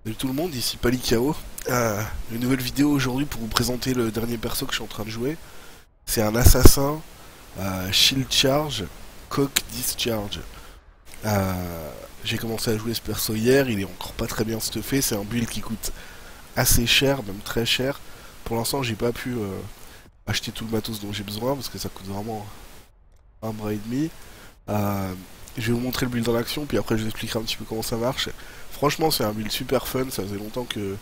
Salut tout le monde, ici Palikao. Une nouvelle vidéo aujourd'hui pour vous présenter le dernier perso que je suis en train de jouer. C'est un assassin, Shield Charge, Cock Discharge. J'ai commencé à jouer ce perso hier, il est encore pas très bien stuffé, c'est un build qui coûte assez cher, même très cher. Pour l'instant j'ai pas pu acheter tout le matos dont j'ai besoin parce que ça coûte vraiment un bras et demi. Euh, je vais vous montrer le build en action, puis après je vous expliquerai un petit peu comment ça marche. Franchement, c'est un build super fun, ça faisait longtemps que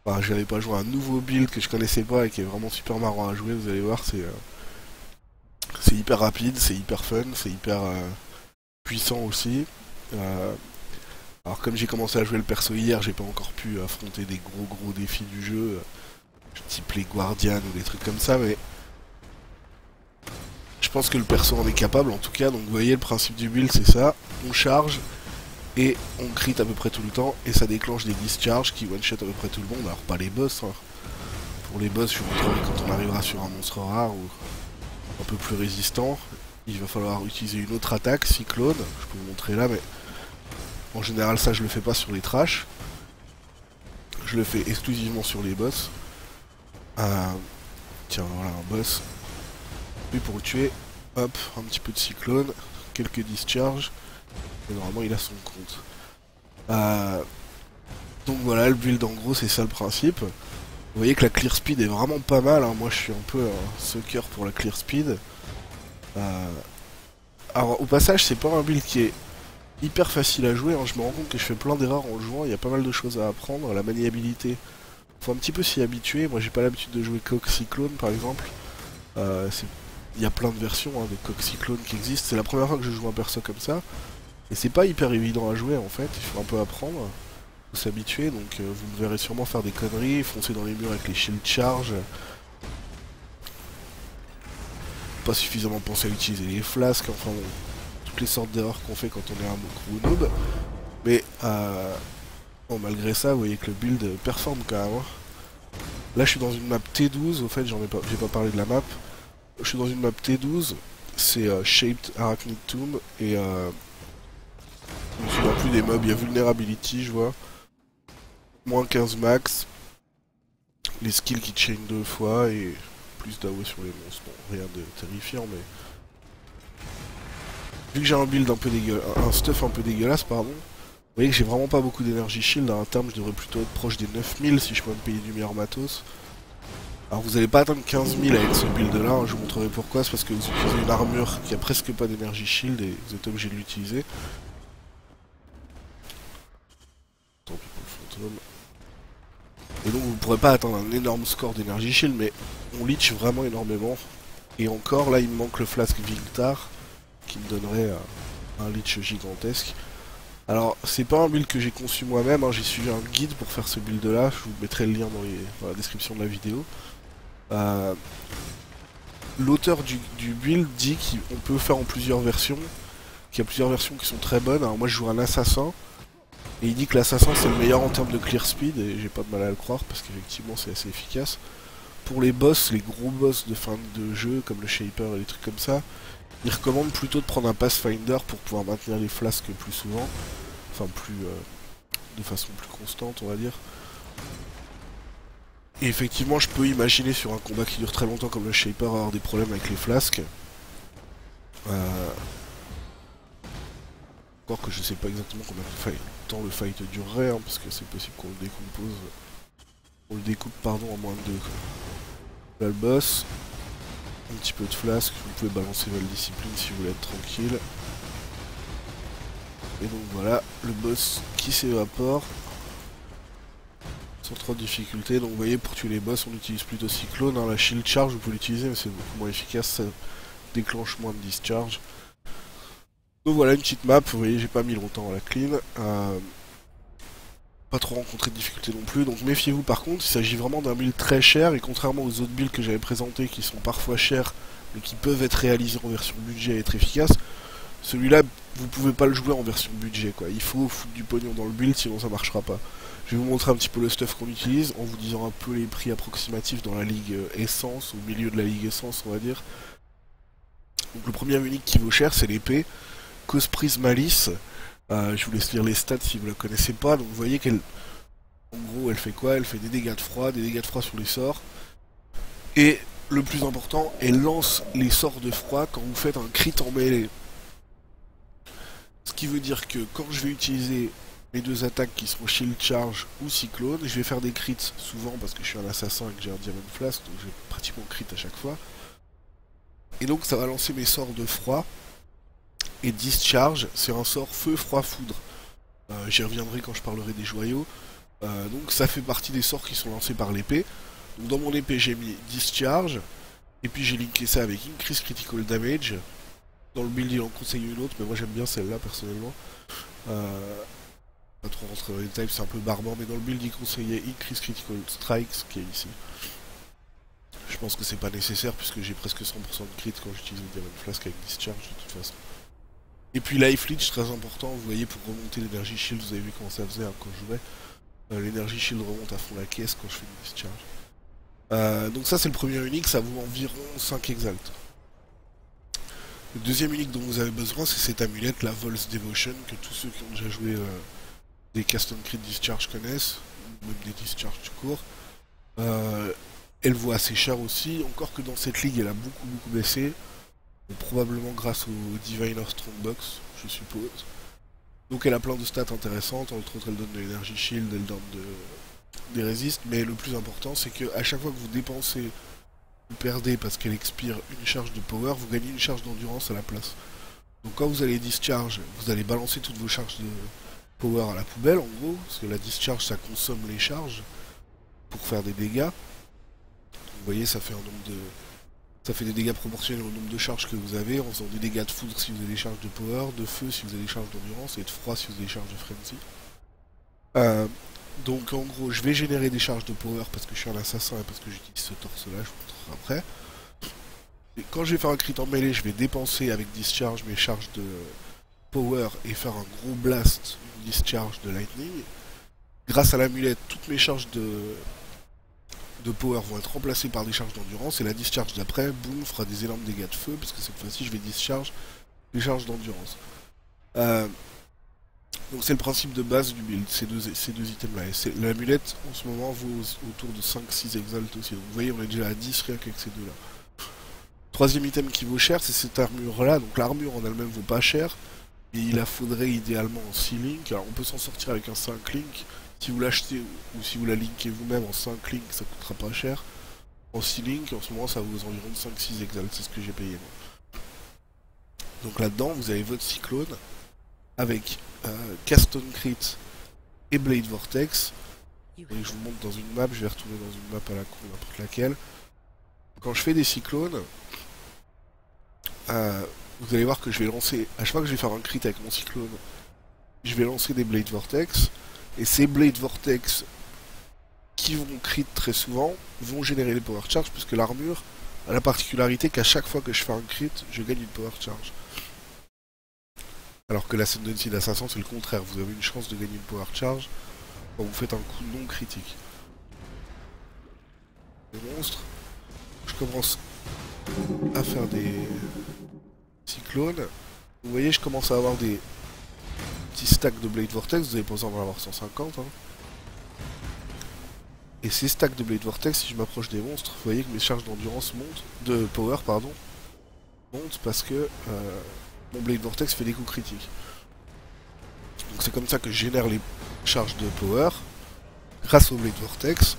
je n'avais pas joué à un nouveau build que je connaissais pas et qui est vraiment super marrant à jouer, vous allez voir, c'est hyper rapide, c'est hyper fun, c'est hyper puissant aussi. Euh, alors comme j'ai commencé à jouer le perso hier, j'ai pas encore pu affronter des gros défis du jeu, type les Guardians ou des trucs comme ça, mais je pense que le perso en est capable en tout cas, donc vous voyez le principe du build c'est ça, on charge, et on crit à peu près tout le temps et ça déclenche des discharges qui one shot à peu près tout le monde. Alors pas les boss, hein. Pour les boss je vous montrerai quand on arrivera sur un monstre rare ou un peu plus résistant. Il va falloir utiliser une autre attaque, Cyclone, je peux vous montrer là, mais en général ça je le fais pas sur les trash. Je le fais exclusivement sur les boss. Euh, Tiens voilà un boss. Puis pour le tuer, hop, un petit peu de cyclone, quelques discharges, et normalement il a son compte. Donc voilà, le build en gros c'est ça le principe. Vous voyez que la clear speed est vraiment pas mal, hein. Moi je suis un peu un sucker pour la clear speed. Euh, Alors au passage c'est pas un build qui est hyper facile à jouer, hein. Je me rends compte que je fais plein d'erreurs en le jouant, il y a pas mal de choses à apprendre, la maniabilité. Faut un petit peu s'y habituer, moi j'ai pas l'habitude de jouer Coq Cyclone par exemple. Il y a plein de versions hein, de Coq Cyclone qui existent, c'est la première fois que je joue un perso comme ça. Et c'est pas hyper évident à jouer en fait, il faut un peu apprendre. Faut s'habituer, donc vous me verrez sûrement faire des conneries, foncer dans les murs avec les shield charge, pas suffisamment penser à utiliser les flasques, enfin bon, toutes les sortes d'erreurs qu'on fait quand on est un gros noob. Mais bon, malgré ça, vous voyez que le build performe quand même. Hein. Là je suis dans une map T12, au fait j'ai pas parlé de la map. Je suis dans une map T12, c'est Shaped Arachnid Tomb, et je me souviens plus des mobs, il y a Vulnerability je vois. Moins 15 max, les skills qui chain deux fois et plus d'AOE sur les monstres. Bon, rien de terrifiant, mais vu que j'ai un build un peu dégueulasse, un stuff un peu dégueulasse, pardon, vous voyez que j'ai vraiment pas beaucoup d'énergie shield. À un terme, je devrais plutôt être proche des 9000 si je peux me payer du meilleur matos. Alors vous allez pas atteindre 15 000 avec ce build là, hein, je vous montrerai pourquoi, c'est parce que vous utilisez une armure qui a presque pas d'énergie shield et vous êtes obligé de l'utiliser. Tant pis pour le fantôme. Et donc vous pourrez pas atteindre un énorme score d'énergie shield, mais on leech vraiment énormément. Et encore là il me manque le flasque Victar qui me donnerait un leech gigantesque. Alors c'est pas un build que j'ai conçu moi-même, hein, j'ai suivi un guide pour faire ce build là, je vous mettrai le lien dans la description de la vidéo. L'auteur du build dit qu'on peut faire en plusieurs versions, qu'il y a plusieurs versions qui sont très bonnes. Alors moi je joue un assassin, et il dit que l'assassin c'est le meilleur en termes de clear speed, et j'ai pas de mal à le croire parce qu'effectivement c'est assez efficace. Pour les boss, les gros boss de fin de jeu, comme le Shaper et les trucs comme ça, il recommande plutôt de prendre un Pathfinder pour pouvoir maintenir les flasques plus souvent, enfin de façon plus constante on va dire. Et effectivement je peux imaginer sur un combat qui dure très longtemps comme le Shaper avoir des problèmes avec les flasques. Encore que je sais pas exactement combien de temps le fight durerait, hein, parce que c'est possible qu'on le décompose. On le découpe pardon en moins de 2. Là le boss. Un petit peu de flasque, vous pouvez balancer votre discipline si vous voulez être tranquille. Et donc voilà, le boss qui s'évapore. Sans trop de difficulté, donc vous voyez pour tuer les boss on utilise plutôt cyclone, hein. La shield charge vous pouvez l'utiliser mais c'est beaucoup moins efficace, ça déclenche moins de discharge. Donc voilà une petite map, vous voyez j'ai pas mis longtemps à la clean. Pas trop rencontré de difficultés non plus, donc méfiez-vous par contre, il s'agit vraiment d'un build très cher et contrairement aux autres builds que j'avais présentés qui sont parfois chers mais qui peuvent être réalisés en version budget et être efficaces, celui-là vous pouvez pas le jouer en version budget quoi, il faut foutre du pognon dans le build sinon ça marchera pas. Je vais vous montrer un petit peu le stuff qu'on utilise en vous disant un peu les prix approximatifs dans la ligue essence, au milieu de la ligue essence on va dire. Donc le premier unique qui vaut cher c'est l'épée Cause Prise Malice. Je vous laisse lire les stats si vous la connaissez pas. Donc vous voyez qu'elle, en gros, elle fait quoi? Elle fait des dégâts de froid sur les sorts. Et le plus important, elle lance les sorts de froid quand vous faites un crit en mêlée. Ce qui veut dire que quand je vais utiliser mes deux attaques qui seront Shield Charge ou Cyclone, je vais faire des crits souvent parce que je suis un assassin et que j'ai un Diamond Flask, donc je vais pratiquement crit à chaque fois. Et donc ça va lancer mes sorts de froid. Et Discharge, c'est un sort feu, froid, foudre. J'y reviendrai quand je parlerai des joyaux. Donc ça fait partie des sorts qui sont lancés par l'épée. Donc dans mon épée j'ai mis Discharge, et puis j'ai linké ça avec Increase Critical Damage. Dans le build il en conseille une autre, mais moi j'aime bien celle-là personnellement. Pas trop rentrer dans les détails, c'est un peu barbant, mais dans le build il conseillait Increase Critical Strikes, qui est ici. Je pense que c'est pas nécessaire puisque j'ai presque 100% de crit quand j'utilise le Diamond Flask avec Discharge de toute façon. Et puis Life Leech, très important, vous voyez pour remonter l'énergie shield, vous avez vu comment ça faisait hein, quand je jouais. L'énergie shield remonte à fond la caisse quand je fais une discharge. Donc ça c'est le premier unique, ça vaut environ 5 exaltes. Le deuxième unique dont vous avez besoin c'est cette amulette, la Vol's Devotion, que tous ceux qui ont déjà joué des cast on crit discharge connaissent, ou même des discharges tout court. Elle vaut assez cher aussi, encore que dans cette ligue elle a beaucoup baissé. Probablement grâce au Diviner Strongbox, je suppose. Donc elle a plein de stats intéressantes, entre autres elle donne de l'énergie shield, elle donne des résistes, mais le plus important c'est que à chaque fois que vous dépensez, vous perdez parce qu'elle expire une charge de power, vous gagnez une charge d'endurance à la place. Donc quand vous allez discharge, vous allez balancer toutes vos charges de power à la poubelle en gros, parce que la discharge ça consomme les charges pour faire des dégâts. Vous voyez ça fait un nombre de... Ça fait des dégâts proportionnels au nombre de charges que vous avez, en faisant des dégâts de foudre si vous avez des charges de power, de feu si vous avez des charges d'endurance, et de froid si vous avez des charges de frenzy. Donc en gros, je vais générer des charges de power parce que je suis un assassin et parce que j'utilise ce torse-là, je vous montrerai après. Et quand je vais faire un crit en mêlée, je vais dépenser avec discharge mes charges de power et faire un gros blast, une discharge de lightning. Grâce à l'amulette, toutes mes charges de power vont être remplacées par des charges d'endurance et la discharge d'après, boum, fera des énormes dégâts de feu parce que cette fois-ci je vais discharge les charges d'endurance. Donc c'est le principe de base du build, ces deux items là. L'amulette en ce moment vaut autour de 5-6 exaltes aussi. Donc vous voyez on est déjà à 10 rien qu'avec ces deux là. Troisième item qui vaut cher c'est cette armure là. Donc l'armure en elle-même vaut pas cher. Et il la faudrait idéalement en 6 links. Alors on peut s'en sortir avec un 5 link. Si vous l'achetez ou si vous la linkez vous-même en 5 links, ça coûtera pas cher. En 6 links, en ce moment, ça vaut environ 5-6 exaltes, c'est ce que j'ai payé moi. Donc là-dedans, vous avez votre cyclone avec Cast on Crit et Blade Vortex. Et je vous montre dans une map, je vais retourner dans une map à la con, n'importe laquelle. Quand je fais des cyclones, vous allez voir que je vais lancer, à chaque fois que je vais faire un crit avec mon cyclone, je vais lancer des Blade Vortex. Et ces Blade Vortex qui vont crit très souvent vont générer les Power Charge puisque l'armure a la particularité qu'à chaque fois que je fais un crit, je gagne une Power Charge. Alors que l'Ascendancy d'Assassin c'est le contraire, vous avez une chance de gagner une Power Charge quand vous faites un coup non critique. Les monstres, je commence à faire des cyclones. Vous voyez, je commence à avoir des petits stacks de Blade Vortex, vous avez pas besoin d'en avoir 150. Hein. Et ces stacks de Blade Vortex, si je m'approche des monstres, vous voyez que mes charges d'endurance montent, de power pardon, montent parce que mon Blade Vortex fait des coups critiques. Donc c'est comme ça que je génère les charges de power, grâce au Blade Vortex.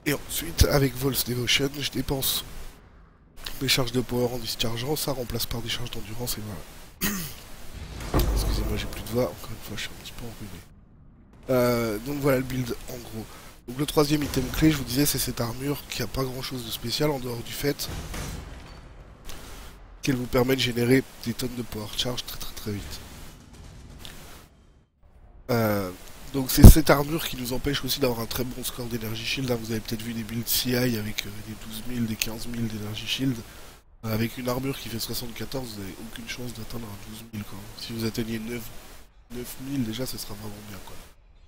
Et ensuite, avec Vol's Devotion, je dépense mes charges de power en dischargeant, ça remplace par des charges d'endurance et voilà. Excusez-moi, j'ai plus de voix, encore une fois, je suis un petit peu enrhumé. Donc voilà le build en gros. Donc le troisième item clé, je vous disais, c'est cette armure qui a pas grand chose de spécial en dehors du fait qu'elle vous permet de générer des tonnes de power charge très vite. Donc c'est cette armure qui nous empêche aussi d'avoir un très bon score d'énergie shield. Là, vous avez peut-être vu des builds CI avec des 12 000, des 15 000 d'énergie shield. Avec une armure qui fait 74, vous n'avez aucune chance d'atteindre un 12 000 quoi. Si vous atteignez 9 000 déjà, ce sera vraiment bien quoi.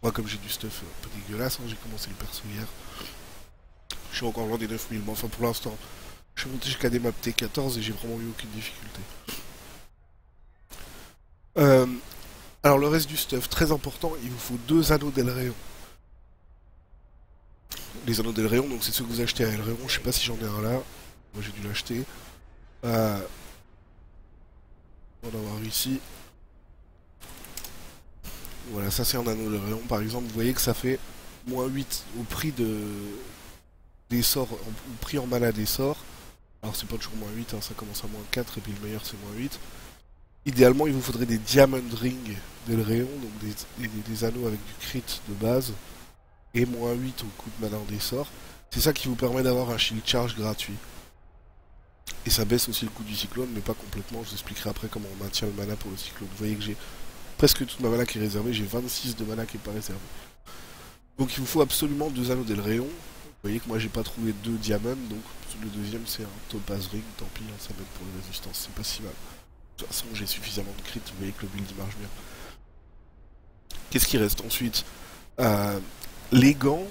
Moi comme j'ai du stuff un peu dégueulasse, hein, j'ai commencé le perso hier. Je suis encore loin des 9 000, mais enfin pour l'instant, Je suis monté jusqu'à des maps T14 et j'ai vraiment eu aucune difficulté. Euh, alors le reste du stuff, très important, il vous faut 2 anneaux d'Elréon. Les anneaux d'Elréon, donc c'est ceux que vous achetez à Elréon, je sais pas si j'en ai un là. Moi j'ai dû l'acheter. On va voir ici. Voilà, ça c'est un anneau d'Elréon par exemple, vous voyez que ça fait moins 8 au prix des sorts, au prix en mana des sorts. Alors c'est pas toujours moins 8, hein, ça commence à moins 4 et puis le meilleur c'est moins 8. Idéalement il vous faudrait des Diamond Ring d'Elréon, donc des anneaux avec du crit de base, et moins 8 au coup de mana des sorts. C'est ça qui vous permet d'avoir un shield charge gratuit. Et ça baisse aussi le coût du cyclone, mais pas complètement, je vous expliquerai après comment on maintient le mana pour le cyclone. Vous voyez que j'ai presque toute ma mana qui est réservée, j'ai 26 de mana qui est pas réservée. Donc il vous faut absolument 2 anneaux d'Elréon. Vous voyez que moi j'ai pas trouvé 2 diamants, donc le deuxième c'est un topaz ring, tant pis, hein, ça m'aide pour les résistances, c'est pas si mal. De toute façon j'ai suffisamment de crit, vous voyez que le build il marche bien. Qu'est-ce qui reste ensuite? Les gants,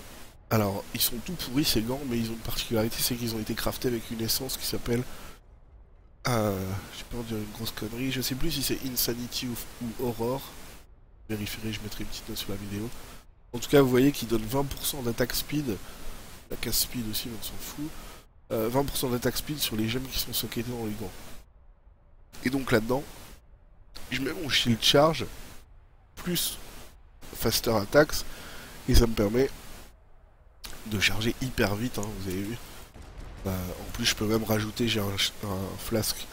alors ils sont tout pourris ces gants, mais ils ont une particularité, c'est qu'ils ont été craftés avec une essence qui s'appelle... j'ai peur de dire une grosse connerie, je sais plus si c'est Insanity ou Aurore. Je vérifierai, je mettrai une petite note sur la vidéo. En tout cas vous voyez qu'il donne 20% d'attaque speed, la casse speed aussi on s'en fout. 20% d'attaque speed sur les gemmes qui sont socketées dans les gants. Et donc là-dedans, je mets mon shield charge, plus faster attacks, et ça me permet de charger hyper vite, hein, vous avez vu. En plus je peux même rajouter, j'ai un flasque,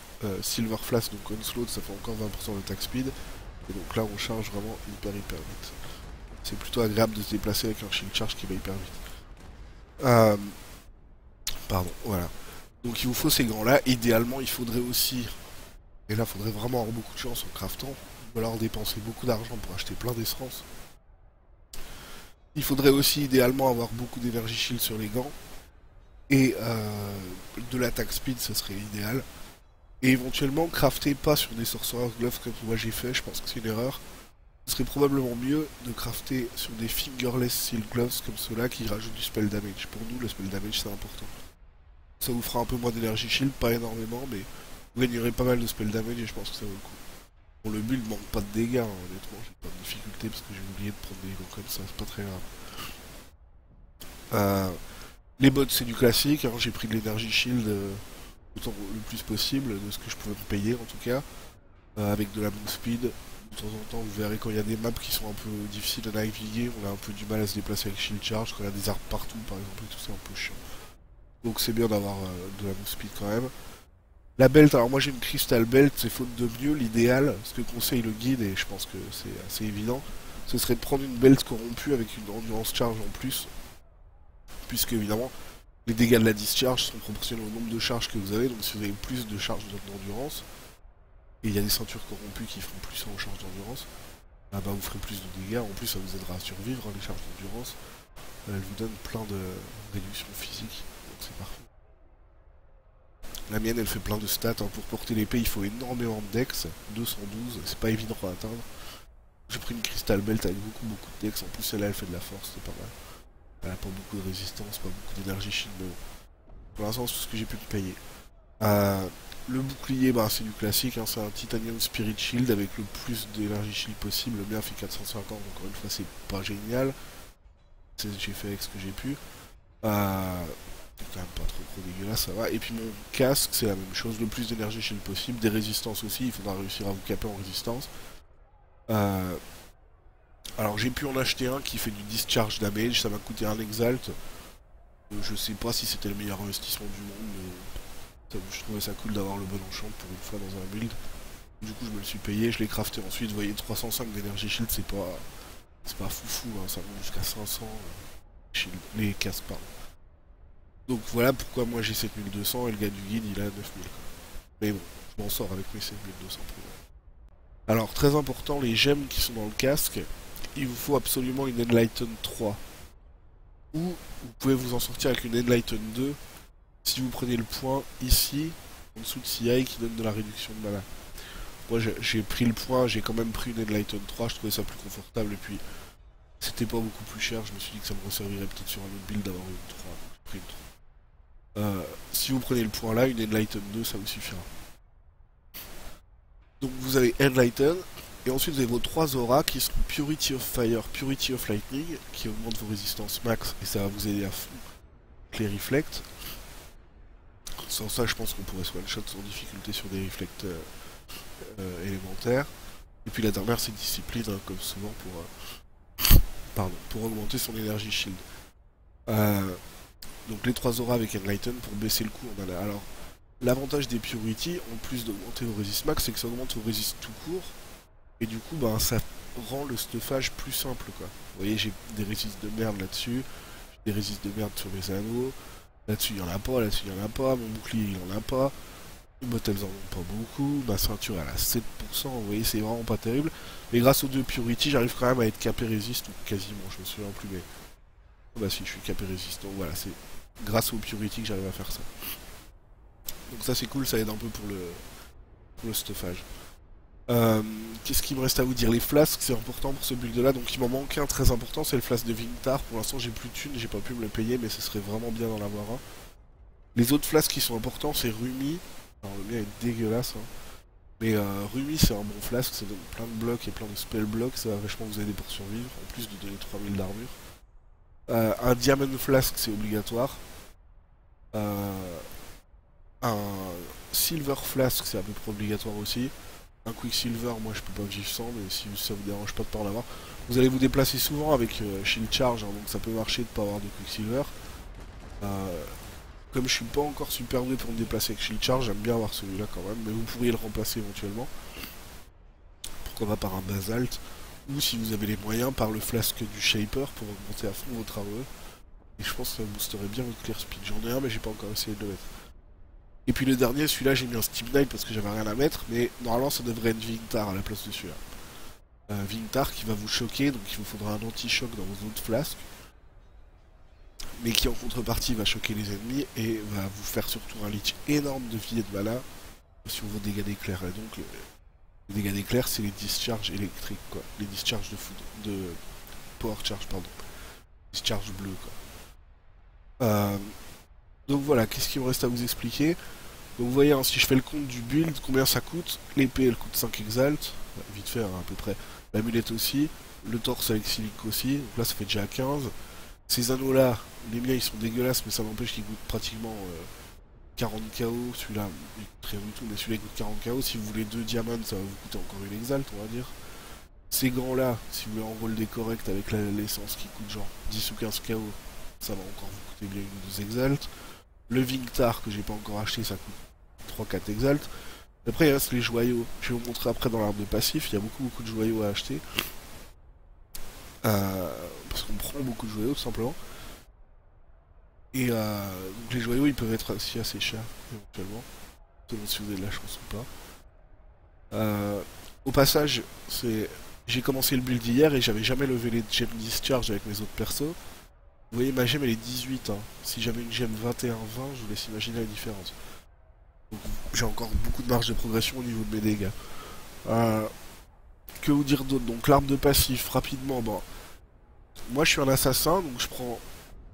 silver flask, donc onslaught, ça fait encore 20% d'attaque speed. Et donc là on charge vraiment hyper vite. C'est plutôt agréable de se déplacer avec un shield charge qui va hyper vite. Pardon, voilà. Donc il vous faut ces gants là, idéalement il faudrait aussi, et là il faudrait vraiment avoir beaucoup de chance en craftant, ou alors dépenser beaucoup d'argent pour acheter plein d'essence. Il faudrait aussi idéalement avoir beaucoup d'énergie shield sur les gants, et de l'attaque speed ce serait idéal. Et éventuellement crafter pas sur des sorcerer's gloves comme moi j'ai fait, je pense que c'est une erreur. Ce serait probablement mieux de crafter sur des fingerless seal gloves comme ceux-là qui rajoutent du spell damage. Pour nous le spell damage c'est important. Ça vous fera un peu moins d'énergie shield, pas énormément, mais vous gagnerez pas mal de spell damage et je pense que ça vaut le coup. Bon, le build manque pas de dégâts, hein, honnêtement, j'ai pas de difficulté parce que j'ai oublié de prendre des dégâts comme ça, c'est pas très grave. Les bots c'est du classique, hein, j'ai pris de l'énergie shield autant le plus possible, de ce que je pouvais me payer en tout cas, avec de la move speed. De temps en temps vous verrez quand il y a des maps qui sont un peu difficiles à naviguer, on a un peu du mal à se déplacer avec shield charge, quand il y a des arbres partout par exemple, tout c'est un peu chiant. Donc c'est bien d'avoir de la move speed quand même. La belt, alors moi j'ai une crystal belt, c'est faute de mieux, l'idéal, ce que conseille le guide, et je pense que c'est assez évident, ce serait de prendre une belt corrompue avec une endurance charge en plus, puisque évidemment les dégâts de la discharge sont proportionnels au nombre de charges que vous avez, donc si vous avez plus de charges d'endurance, et il y a des ceintures corrompues qui feront plus en charge d'endurance, bah vous ferez plus de dégâts, en plus ça vous aidera à survivre, hein, les charges d'endurance, elles vous donnent plein de réductions physiques, donc c'est parfait. La mienne elle fait plein de stats, hein. Pour porter l'épée il faut énormément de dex, 212, c'est pas évident à atteindre. J'ai pris une crystal belt avec beaucoup de dex, en plus celle-là elle fait de la force, c'est pas mal. Elle a pas beaucoup de résistance, pas beaucoup d'énergie shield, mais bon. Pour l'instant c'est tout ce que j'ai pu me payer. Le bouclier bah, c'est du classique, hein. C'est un titanium spirit shield avec le plus d'énergie shield possible, le mien fait 450, encore une fois c'est pas génial. J'ai fait avec ce que j'ai pu. C'est quand même pas trop dégueulasse, ça va. Et puis mon casque, c'est la même chose, le plus d'énergie shield possible, des résistances aussi, il faudra réussir à vous caper en résistance. Alors j'ai pu en acheter un qui fait du discharge damage, ça m'a coûté un exalt. Je sais pas si c'était le meilleur investissement du monde, mais je trouvais ça cool d'avoir le bon enchant pour une fois dans un build. Du coup je me le suis payé, je l'ai crafté ensuite, vous voyez 305 d'énergie shield, c'est pas foufou, hein, ça monte jusqu'à 500 shield, les casques pardon. Donc voilà pourquoi moi j'ai 7200 et le gars du guide il a 9000. Mais bon, je m'en sors avec mes 7200 pour. Alors très important, les gemmes qui sont dans le casque, il vous faut absolument une Enlighten 3. Ou vous pouvez vous en sortir avec une Enlighten 2 si vous prenez le point ici, en dessous de CI qui donne de la réduction de mana. Moi j'ai pris le point, j'ai quand même pris une Enlighten 3, je trouvais ça plus confortable et puis c'était pas beaucoup plus cher, je me suis dit que ça me resservirait peut-être sur un autre build d'avoir une 3, donc j'ai pris une 3. Si vous prenez le point là, une Enlighten 2, ça vous suffira. Donc vous avez Enlighten, et ensuite vous avez vos 3 auras qui sont Purity of Fire, Purity of Lightning, qui augmentent vos résistances max, et ça va vous aider à fond avec les Reflect. Sans ça, je pense qu'on pourrait se one-shot sans difficulté sur des Reflect élémentaires. Et puis la dernière, c'est Discipline, hein, comme souvent, pour augmenter son énergie shield. Donc les 3 auras avec Enlighten pour baisser le coût en mana. Alors, l'avantage des Purity, en plus d'augmenter vos resist max, c'est que ça augmente vos resist tout court. Et du coup, ben, ça rend le stuffage plus simple, quoi. Vous voyez, j'ai des résistes de merde là-dessus, j'ai des résistes de merde sur mes anneaux. Là-dessus, il n'y en a pas, là-dessus, il n'y en a pas. Mon bouclier, il en a pas. Les bottes, elles en ont pas beaucoup. Ma ceinture, elle a 7%. Vous voyez, c'est vraiment pas terrible. Mais grâce aux 2 Purity, j'arrive quand même à être capé résiste, ou quasiment, je me souviens plus, mais... Oh, bah si, je suis capé résiste. Donc voilà, c'est grâce aux Purity que j'arrive à faire ça. Donc ça, c'est cool, ça aide un peu pour le stuffage. Qu'est-ce qu'il me reste à vous dire? Les flasques, c'est important pour ce build là, donc il m'en manque un très important, c'est le flasque de Vingtar. Pour l'instant j'ai plus de thunes, j'ai pas pu me le payer, mais ce serait vraiment bien d'en avoir un. Les autres flasques qui sont importants, c'est Rumi. Alors le mien est dégueulasse, hein. Mais Rumi c'est un bon flasque, ça donne plein de blocs et plein de spell blocs, ça va vachement vous aider pour survivre, en plus de donner 3000 d'armure. Un Diamond Flask c'est obligatoire. Un Silver Flask c'est à peu près obligatoire aussi. Un Quicksilver, moi je peux pas vivre sans, mais si ça vous dérange pas de pas en avoir. Vous allez vous déplacer souvent avec Shield Charge, hein, donc ça peut marcher de pas avoir de Quicksilver. Comme je suis pas encore super doué pour me déplacer avec Shield Charge, j'aime bien avoir celui-là quand même, mais vous pourriez le remplacer éventuellement. Pourquoi pas par un Basalt, ou si vous avez les moyens, par le flasque du Shaper pour augmenter à fond votre AOE. Et je pense que ça boosterait bien votre Clear Speed. J'en ai un, mais j'ai pas encore essayé de le mettre. Et puis le dernier, celui-là j'ai mis un Steam Knight parce que j'avais rien à mettre, mais normalement ça devrait être Vingtar à la place de celui-là. Vingtar qui va vous choquer, donc il vous faudra un anti-choc dans vos autres flasques, mais qui en contrepartie va choquer les ennemis et va vous faire surtout un leech énorme de vie et de mana sur vos dégâts d'éclair. Et donc les dégâts d'éclair c'est les discharges électriques, quoi. Les discharges de power charge, pardon. Discharge bleu, quoi. Donc voilà, qu'est-ce qu'il me reste à vous expliquer? Donc vous voyez, hein, si je fais le compte du build, combien ça coûte? L'épée elle coûte 5 exalt, vite fait, hein, à peu près. L'amulette aussi, le torse avec Silic aussi, donc là ça fait déjà 15. Ces anneaux là, les miens ils sont dégueulasses, mais ça n'empêche qu'ils coûtent pratiquement 40 KO. Celui-là il coûte rien du tout, mais celui-là il coûte 40 KO. Si vous voulez 2 diamants, ça va vous coûter encore une exalt, on va dire. Ces gants là, si vous voulez en roll des corrects avec l'essence qui coûte genre 10 ou 15 KO, ça va encore vous coûter bien une ou 2 exalt. Le Vingtar que j'ai pas encore acheté, ça coûte 3-4 exalt. Après il reste les joyaux. Je vais vous montrer après dans l'arbre de passif, il y a beaucoup de joyaux à acheter. Parce qu'on prend beaucoup de joyaux tout simplement. Et donc les joyaux ils peuvent être aussi assez chers éventuellement. Selon si vous avez de la chance ou pas. Au passage, j'ai commencé le build hier et j'avais jamais levé les gem discharge avec mes autres persos. Vous voyez, ma gemme elle est 18, hein. Si j'avais une gemme 21-20, je vous laisse imaginer la différence. J'ai encore beaucoup de marge de progression au niveau de mes dégâts. Que vous dire d'autre? Donc l'arme de passif, rapidement, bon. Moi je suis un assassin, donc je prends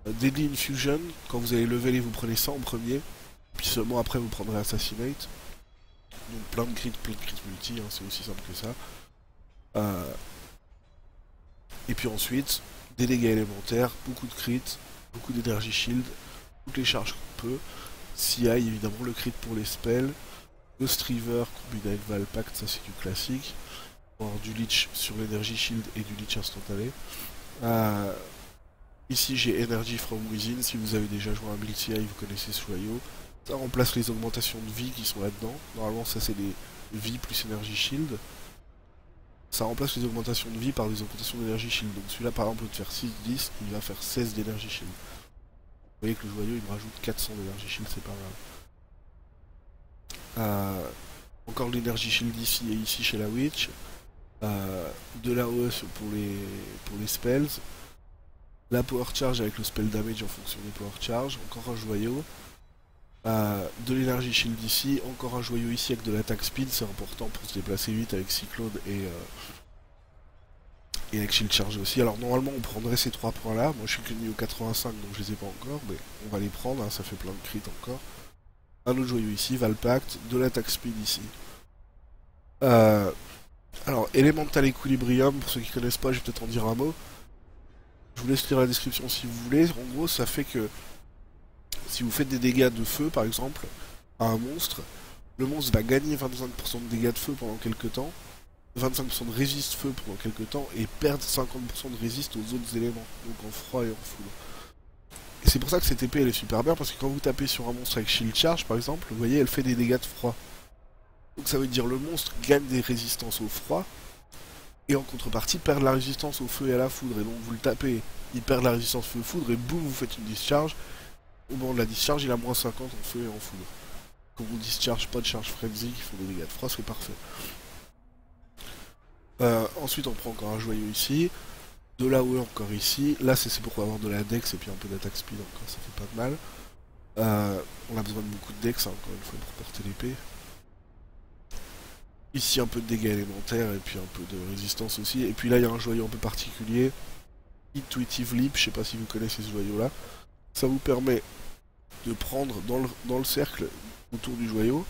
Deadly Infusion. Quand vous allez leveler, vous prenez ça en premier. Puis seulement après vous prendrez Assassinate. Donc plein de crits multi, hein, c'est aussi simple que ça. Et puis ensuite, des dégâts élémentaires, beaucoup de crits, beaucoup d'énergie shield, toutes les charges qu'on peut. CI évidemment, le crit pour les spells, Ghost River combiné avec Valpact, ça c'est du classique. On va avoir du leech sur l'énergie shield et du leech instantané. Ici j'ai Energy from Within, si vous avez déjà joué à un build CI, vous connaissez ce joyau. Ça remplace les augmentations de vie qui sont là-dedans. Normalement ça c'est des vie plus énergie shield. Ça remplace les augmentations de vie par des augmentations d'énergie shield. Donc celui-là par exemple peut faire 6-10, il va faire 16 d'énergie shield. Vous voyez que le joyau il me rajoute 400 d'énergie shield, c'est pas grave. Encore l'énergie shield ici et ici chez la witch. De la hausse pour les spells. La power charge avec le spell damage en fonction des power charge. Encore un joyau. De l'énergie shield ici, encore un joyau ici avec de l'attaque speed, c'est important pour se déplacer vite avec Cyclone Et avec Shield Charge aussi. Alors normalement on prendrait ces 3 points là. Moi je suis que niveau 85 donc je les ai pas encore. Mais on va les prendre, hein, ça fait plein de crits encore. Un autre joyau ici, Valpact, de l'attaque speed ici. Alors Elemental Equilibrium, pour ceux qui connaissent pas, je vais peut-être en dire un mot. Je vous laisse lire la description si vous voulez. En gros ça fait que si vous faites des dégâts de feu par exemple à un monstre, le monstre va gagner 25% de dégâts de feu pendant quelques temps, 25% de résiste feu pendant quelques temps, et perdre 50% de résiste aux autres éléments, donc en froid et en foudre. Et c'est pour ça que cette épée elle est super bien, parce que quand vous tapez sur un monstre avec Shield Charge par exemple, vous voyez elle fait des dégâts de froid. Donc ça veut dire le monstre gagne des résistances au froid, et en contrepartie perd la résistance au feu et à la foudre, et donc vous le tapez, il perd la résistance feu-foudre, et boum vous faites une discharge. Au moment de la discharge il a moins 50 en feu et en foudre. Quand vous discharge pas de charge frenzy qui font des dégâts de froid, c'est parfait. Ensuite on prend encore un joyau ici, de la l'AOE encore ici, là c'est pour avoir de la dex et puis un peu d'attaque speed encore, ça fait pas de mal. On a besoin de beaucoup de dex hein, encore une fois pour porter l'épée. Ici un peu de dégâts élémentaires et puis un peu de résistance aussi, et puis là il y a un joyau un peu particulier, Intuitive Leap, je sais pas si vous connaissez ce joyau là, ça vous permet de prendre dans le cercle autour du joyau,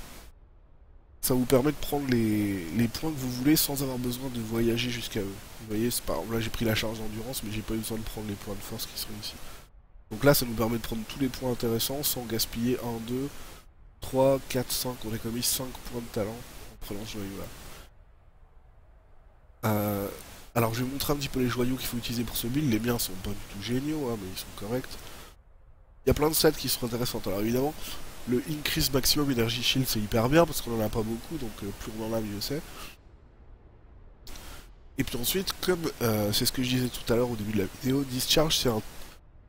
ça vous permet de prendre les points que vous voulez sans avoir besoin de voyager jusqu'à eux. Vous voyez, c'est par exemple, là j'ai pris la charge d'endurance, mais j'ai pas eu besoin de prendre les points de force qui sont ici. Donc là, ça nous permet de prendre tous les points intéressants sans gaspiller 1, 2, 3, 4, 5. On économise 5 points de talent en prenant ce joyau là. Alors je vais vous montrer un petit peu les joyaux qu'il faut utiliser pour ce build. Les miens sont pas du tout géniaux, hein, mais ils sont corrects. Il y a plein de stats qui sont intéressantes. Alors évidemment, le increase maximum energy shield c'est hyper bien parce qu'on en a pas beaucoup, donc plus on en a mieux c'est. Et puis ensuite, comme c'est ce que je disais tout à l'heure au début de la vidéo, Discharge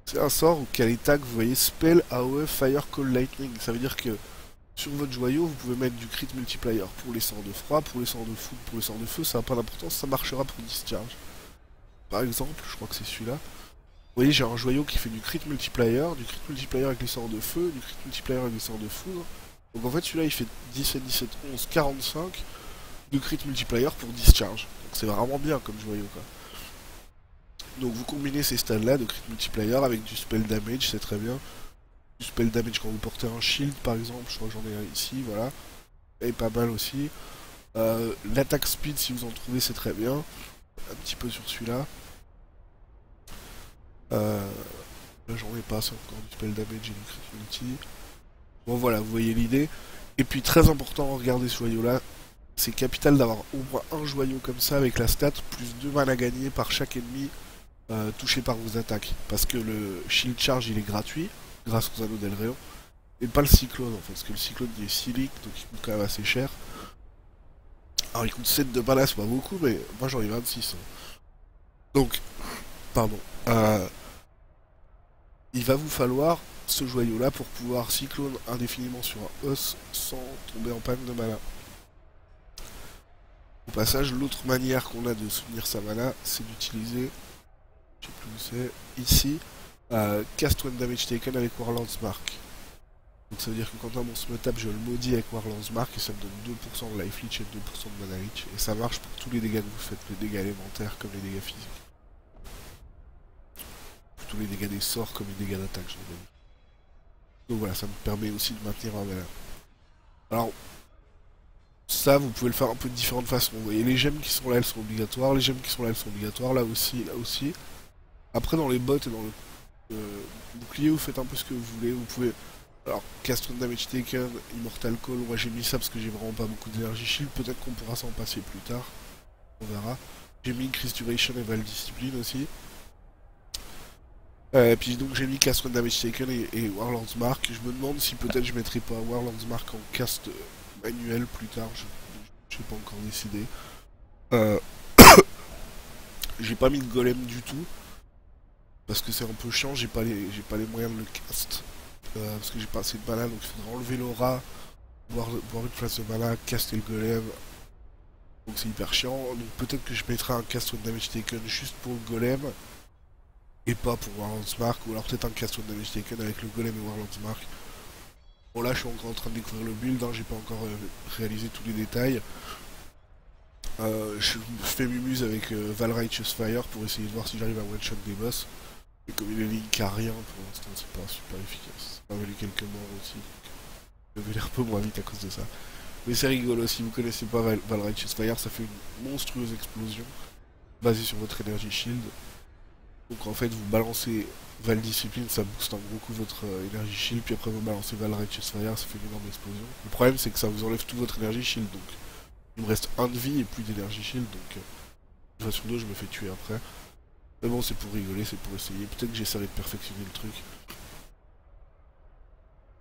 c'est un sort qui a les tags, vous voyez, Spell, AOE, Fire, Call, Lightning. Ça veut dire que sur votre joyau, vous pouvez mettre du crit multiplier pour les sorts de froid, pour les sorts de foudre, pour les sorts de feu, ça n'a pas d'importance, ça marchera pour Discharge. Par exemple, je crois que c'est celui-là. Vous voyez, j'ai un joyau qui fait du crit multiplier avec les sorts de feu, du crit multiplier avec les sorts de foudre. Donc en fait, celui-là, il fait 17, 17, 11, 45 de crit multiplier pour discharge. Donc c'est vraiment bien comme joyau, quoi. Donc vous combinez ces stats-là de crit multiplier avec du spell damage, c'est très bien. Du spell damage quand vous portez un shield, par exemple, je crois que j'en ai un ici, voilà. Et pas mal aussi. L'attaque speed, si vous en trouvez, c'est très bien. Un petit peu sur celui-là. Là j'en ai pas, c'est encore du spell damage et du crit multi. Bon voilà, vous voyez l'idée. Et puis très important, regardez ce joyau là, c'est capital d'avoir au moins un joyau comme ça avec la stat, plus 2 mana gagnés par chaque ennemi touché par vos attaques. Parce que le shield charge il est gratuit, grâce aux anneaux d'Elréon, et pas le cyclone en fait, parce que le cyclone il est cyclique, donc il coûte quand même assez cher. Alors il coûte 7 de mana, c'est pas beaucoup, mais moi j'en ai 26. Hein. Donc, pardon. Il va vous falloir ce joyau là pour pouvoir cyclone indéfiniment sur un os sans tomber en panne de mana. Au passage, l'autre manière qu'on a de soutenir sa mana, c'est d'utiliser, je sais plus où c'est, ici, cast when damage taken avec Warlord's Mark. Donc ça veut dire que quand un monstre me tape, je le maudis avec Warlord's Mark et ça me donne 2% de life leech et 2% de mana leech. Et ça marche pour tous les dégâts que vous faites, les dégâts élémentaires comme les dégâts physiques. Tous les dégâts des sorts comme les dégâts d'attaque, je veux dire. Donc voilà, ça me permet aussi de maintenir un mana. Alors, ça, vous pouvez le faire un peu de différentes façons. Vous voyez, les gemmes qui sont là, elles sont obligatoires. Les gemmes qui sont là, elles sont obligatoires. Là aussi, là aussi. Après, dans les bots et dans le bouclier, vous faites un peu ce que vous voulez. Vous pouvez... Alors, cast on damage taken, immortal call. Moi, j'ai mis ça parce que j'ai vraiment pas beaucoup d'énergie shield. Peut-être qu'on pourra s'en passer plus tard. On verra. J'ai mis increase duration et val discipline aussi. Puis donc j'ai mis cast on damage taken et Warlord's Mark. Je me demande si peut-être je mettrai pas Warlord's Mark en cast manuel plus tard. Je sais pas encore décidé. J'ai pas mis de golem du tout. Parce que c'est un peu chiant, j'ai pas les moyens de le cast. Parce que j'ai pas assez de mana, donc il faudra enlever l'aura, boire une place de mana, caster le golem. Donc c'est hyper chiant. Donc peut-être que je mettrai un cast on damage taken juste pour le golem. Et pas pour Warlord's Mark, ou alors peut-être un cast on damage taken avec le golem et Warlord's Mark. Bon là je suis encore en train de découvrir le build, hein, j'ai pas encore réalisé tous les détails. Je fais mumuse avec Val Righteous Fire pour essayer de voir si j'arrive à one-shot des boss. Et comme il est link à rien pour l'instant, c'est pas super efficace. Ça m'a valu quelques morts aussi, donc je vais l'air un peu moins vite à cause de ça. Mais c'est rigolo, si vous connaissez pas Val Righteous Fire, ça fait une monstrueuse explosion basée sur votre énergie shield. Donc en fait, vous balancez Val Discipline, ça booste un gros coup votre énergie shield, puis après vous balancez Val Righteous Fire, ça fait une énorme explosion. Le problème, c'est que ça vous enlève toute votre énergie shield, donc il me reste 1 de vie et plus d'énergie shield, donc une fois sur deux, je me fais tuer après. Mais bon, c'est pour rigoler, c'est pour essayer. Peut-être que j'essaierai de perfectionner le truc.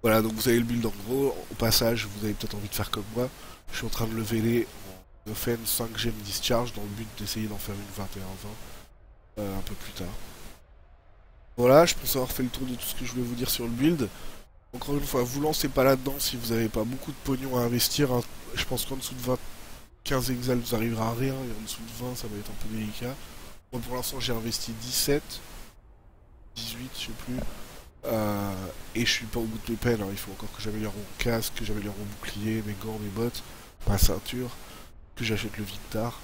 Voilà, donc vous avez le build en gros. Au passage, vous avez peut-être envie de faire comme moi. Je suis en train de leveler en offense 5 gemmes discharge dans le but d'essayer d'en faire une 21-20 un peu plus tard. Voilà, je pense avoir fait le tour de tout ce que je voulais vous dire sur le build. Encore une fois, vous lancez pas là-dedans si vous n'avez pas beaucoup de pognon à investir. Hein. Je pense qu'en dessous de 20, 15 exals, vous arriverez à rien. Et en dessous de 20, ça va être un peu délicat. Moi, pour l'instant, j'ai investi 17, 18, je sais plus. Et je suis pas au bout de mes peines, hein. Il faut encore que j'améliore mon casque, que j'améliore mon bouclier, mes gants, mes bottes, ma ceinture, que j'achète le Victar.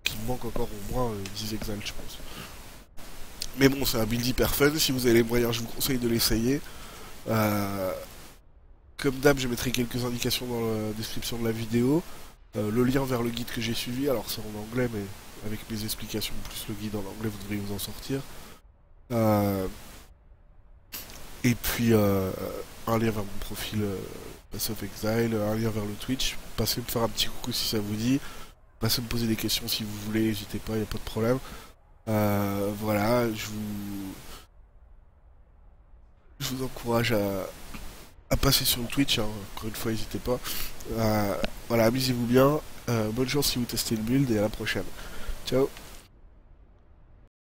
Qu'il me manque encore au moins 10 exals, je pense. Mais bon, c'est un build hyper fun. Si vous avez les moyens, je vous conseille de l'essayer. Comme d'hab, je mettrai quelques indications dans la description de la vidéo. Le lien vers le guide que j'ai suivi, alors c'est en anglais, mais avec mes explications plus le guide en anglais, vous devriez vous en sortir. Et puis un lien vers mon profil Pass of Exile, un lien vers le Twitch. Passez me faire un petit coucou si ça vous dit. Passez me poser des questions si vous voulez, n'hésitez pas, il n'y a pas de problème. Voilà, je vous encourage à passer sur le Twitch, hein. Encore une fois, n'hésitez pas. Voilà, amusez-vous bien. Bonne chance si vous testez le build et à la prochaine. Ciao.